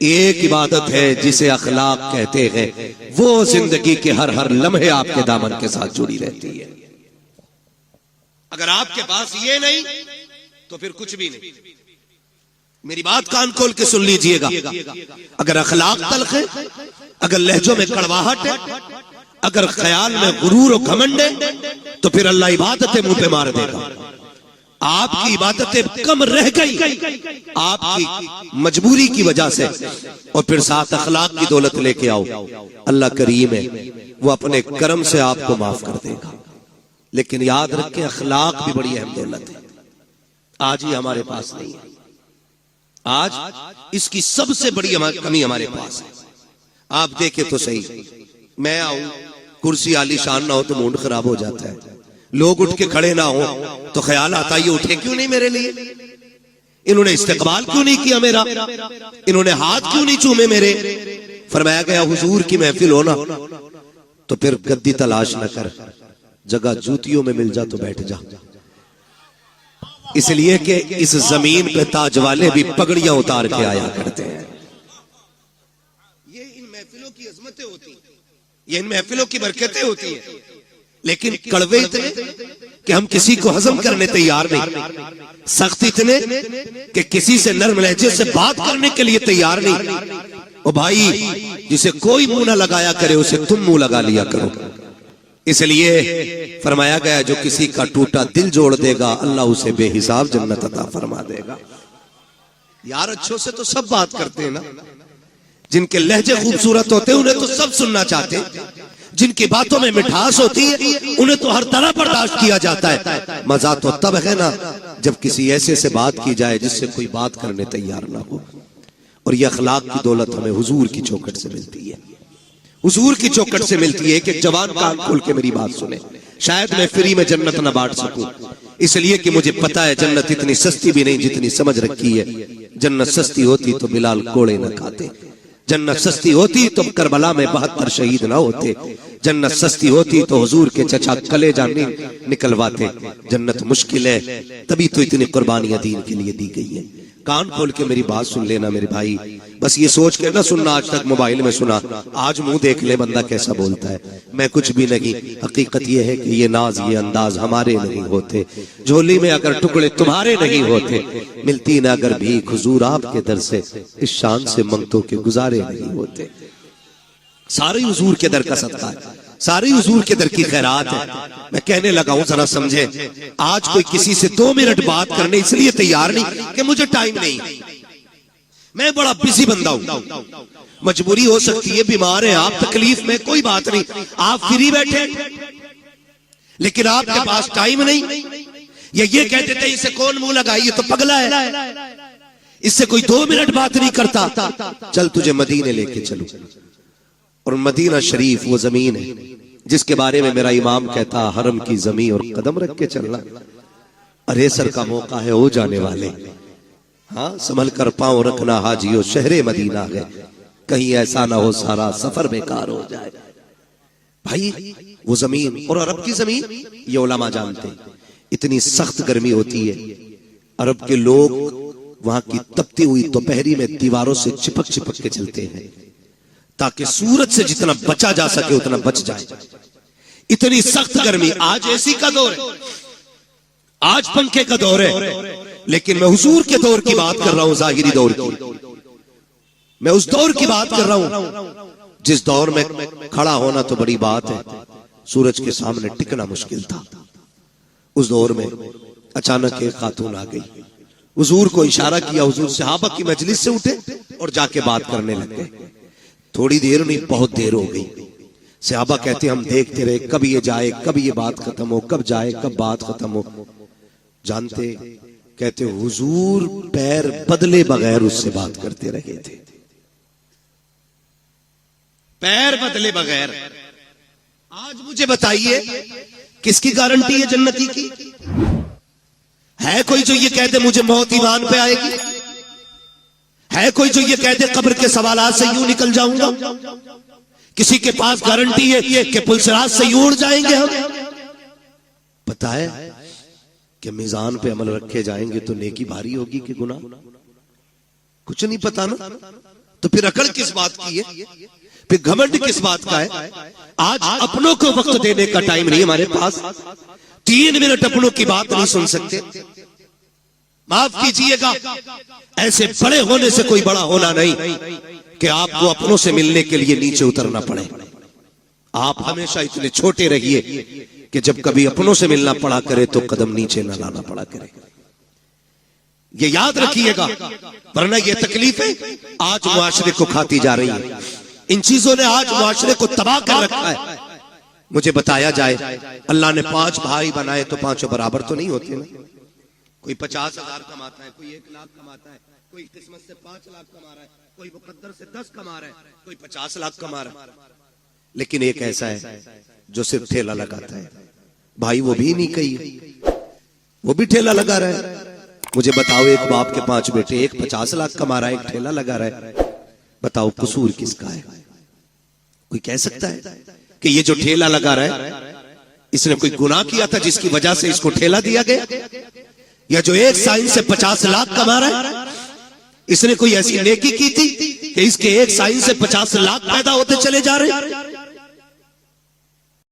एक इबादत है जिसे अखलाक कहते हैं, वो जिंदगी के हर हर लम्हे आपके दामन के साथ जुड़ी रहती है। अगर आपके पास ये नहीं तो फिर कुछ भी नहीं। मेरी बात कान खोल के सुन लीजिएगा। अगर अखलाक तल्ख है, अगर लहजों में कड़वाहट है, अगर ख्याल में गुरूर और घमंड है, तो फिर अल्लाह इबादतें मुंह पे मार देगा। आपकी इबादतें कम रह गई आपकी मजबूरी की वजह से, और फिर साथ अखलाक की दौलत लेके आओ, अल्लाह करीम है, वो अपने करम से आपको माफ कर देगा। लेकिन याद रखें, अखलाक भी बड़ी अहम दौलत है। आज ही हमारे पास नहीं है। आज इसकी सबसे बड़ी कमी हमारे पास है। आप देखें तो सही, मैं आऊं, कुर्सी आलीशान ना हो तो मूड खराब हो जाता है। लोग उठ के खड़े ना हो तो ख्याल आता है ये उठे क्यों नहीं मेरे लिए, इन्होंने इस्तकबाल क्यों नहीं किया मेरा, इन्होंने हाथ क्यों नहीं चूमे मेरे। फरमाया गया हुजूर की महफिल हो ना तो फिर गद्दी तलाश न कर, जगह जूतियों में मिल जा तो बैठ जा। इसलिए कि इस जमीन पे ताज वाले भी पगड़ियां उतार के आया करते हैं। ये इन महफिलों की अजमतें होती हैं, ये इन महफिलों की बरकतें होती हैं। लेकिन कड़वे इतने कि हम किसी को हजम करने तैयार नहीं, सख्त इतने कि किसी से नर्म लहजे से बात करने के लिए तैयार नहीं। ओ भाई, जिसे कोई मुंह ना लगाया करे उसे तुम मुंह लगा लिया करो। इसलिए फरमाया गया, जो किसी का टूटा दिल जोड़ देगा अल्लाह उसे बेहिसाब जन्नत अता फरमा देगा। यार अच्छों से तो सब बात करते हैं ना, जिनके लहजे खूबसूरत होते हैं उन्हें तो सब सुनना चाहते हैं, जिनकी बातों में मिठास होती है उन्हें तो हर तरह बर्दाश्त किया जाता है। मजा तो तब है ना जब किसी ऐसे से बात की जाए जिससे कोई बात करने तैयार ना हो। और ये अखलाक की दौलत हमें हुजूर की चौखट से मिलती है, हुजूर की चौखट से मिलती है। कि जवान कान खोल के मेरी बात सुने। शायद मैं फ्री में जन्नत ना बांट सकूं, इसलिए कि मुझे पता है जन्नत इतनी सस्ती भी नहीं जितनी समझ रखी है। जन्नत सस्ती होती तो बिलाल कोड़े न खाते, जन्नत सस्ती होती तो करबला में 72 शहीद ना होते, जन्नत सस्ती होती तो हुजूर के चचा कलेजा निकलवाते। जन्नत मुश्किल है, तभी तो इतनी कुर्बानियां दीन के लिए दी गई है। कान खोल के मेरी बात सुन लेना मेरे भाई। बस ये सोच के ना सुनना आज तक मोबाइल में सुना, आज मुंह देख ले बंदा कैसा बोलता है। मैं कुछ भी नहीं, हकीकत ये है कि ये नाज ये अंदाज हमारे नहीं होते, झोली में अगर टुकड़े तुम्हारे नहीं होते, मिलती ना अगर भी हुजूर आपके दर से, इस शान से मंगतों के गुजारे नहीं होते। सारे हुजूर के दर का सदका है, सारी हुजूर के दर की खैरात है। मैं कहने लगा हूं, जरा समझे, आज कोई किसी से 2 मिनट बात करने इसलिए तैयार नहीं कि मुझे टाइम नहीं, मैं बड़ा बिजी बंदा हूं, मजबूरी हो सकती है, बीमार है आप, तकलीफ में, कोई बात नहीं, आप फ्री बैठे, लेकिन आपके पास टाइम नहीं। ये कहते थे इसे कौन मुंह लगाए, ये तो पगला है, इससे कोई 2 मिनट बात नहीं करता। चल तुझे मदीने लेके चलूं। और मदीना शरीफ वो जमीन है जिसके बारे में मेरा इमाम कहता, हरम की जमीन और कदम रख के चलना, अरे सर का मौका है हो जाने वाले। हाँ, संभल कर पांव रखना हाजियो, शहरे मदीना है, कहीं ऐसा ना हो सारा सफर बेकार हो जाए। भाई वो जमीन, और अरब की जमीन, ये उलमा जानते हैं, इतनी सख्त गर्मी होती है। अरब के लोग वहां की तपती हुई दोपहरी में दीवारों से चिपक चिपक के चलते हैं ताकि सूरज से जितना बचा जा सके उतना बच जाए। इतनी सख्त गर्मी। आज एसी का दौर है, आज पंखे का दौर है, लेकिन मैं हुजूर के दौर की बात कर रहा हूं, जाहिरी दौर की। मैं उस दौर की बात कर रहा हूं जिस दौर में खड़ा होना तो बड़ी बात है, सूरज के सामने टिकना मुश्किल था। उस दौर में अचानक एक खातून आ गई, हुजूर को इशारा किया, हुजूर सहाबा की मजलिस से उठे और जाके बात करने लगे। थोड़ी देर नहीं, बहुत देर हो गई। सहाबा कहते हम देखते रहे, कब ये जाए, कब ये बात खत्म हो, कब जाए, कब बात खत्म हो। जानते, कहते हुजूर पैर बदले बगैर उससे बात करते रहे थे, पैर बदले बगैर। आज मुझे बताइए किसकी गारंटी है जन्नती की? है कोई जो ये कहते मुझे मौत ईमान पे आएगी? है कोई जो ये कहते कब्र के सवालात से यूं निकल जाऊंगा? किसी के पास गारंटी है कि पुलसराज से यूं उड़ जाएंगे हम? पता है कि मीजान पे अमल रखे जाएंगे तो नेकी भारी होगी कि गुनाह? कुछ नहीं पता ना। तो फिर अकड़ किस बात की है, फिर घमंड किस बात का है। आज अपनों को वक्त देने का टाइम नहीं हमारे पास, 3 मिनट अपनों की बात नहीं सुन सकते। माफ कीजिएगा, ऐसे बड़े होने से कोई बड़ा होना नहीं कि आपको अपनों से मिलने के लिए नीचे उतरना पड़े। आप हमेशा इतने छोटे रहिए कि जब कभी अपनों से मिलना पड़ा करे तो कदम नीचे न लाना पड़ा करे। ये याद रखिएगा, वरना ये तकलीफें आज मुआशरे को खाती जा रही है। इन चीजों ने आज मुआशरे को तबाह कर रखा है। मुझे बताया जाए, अल्लाह ने 5 भाई बनाए तो 5 बराबर तो नहीं होते ना। कोई 50,000 कमाता है, कोई 1 लाख कमाता है, कोई किस्मत से 5 लाख कमा रहा है, कोई मुकद्दर से 10 कमा रहा है, कोई 50 लाख कमा रहा है। लेकिन एक ऐसा है जो सिर्फ ठेला लगाता है। भाई वो भी नहीं कही, वो भी ठेला लगा रहा है। मुझे बताओ, एक बाप के 5 बेटे, एक 50 लाख कमा रहा है, एक ठेला लगा रहा है। बताओ कसूर किसका है? कोई कह सकता है कि ये जो ठेला लगा रहा है इसने कोई गुनाह किया था जिसकी वजह से इसको ठेला दिया गया? या जो एक साइन से 50 लाख कमा रहा है इसने कोई ऐसी नेकी की थी कि इसके एक साइन से 50 लाख पैदा होते चले जा रहे हैं?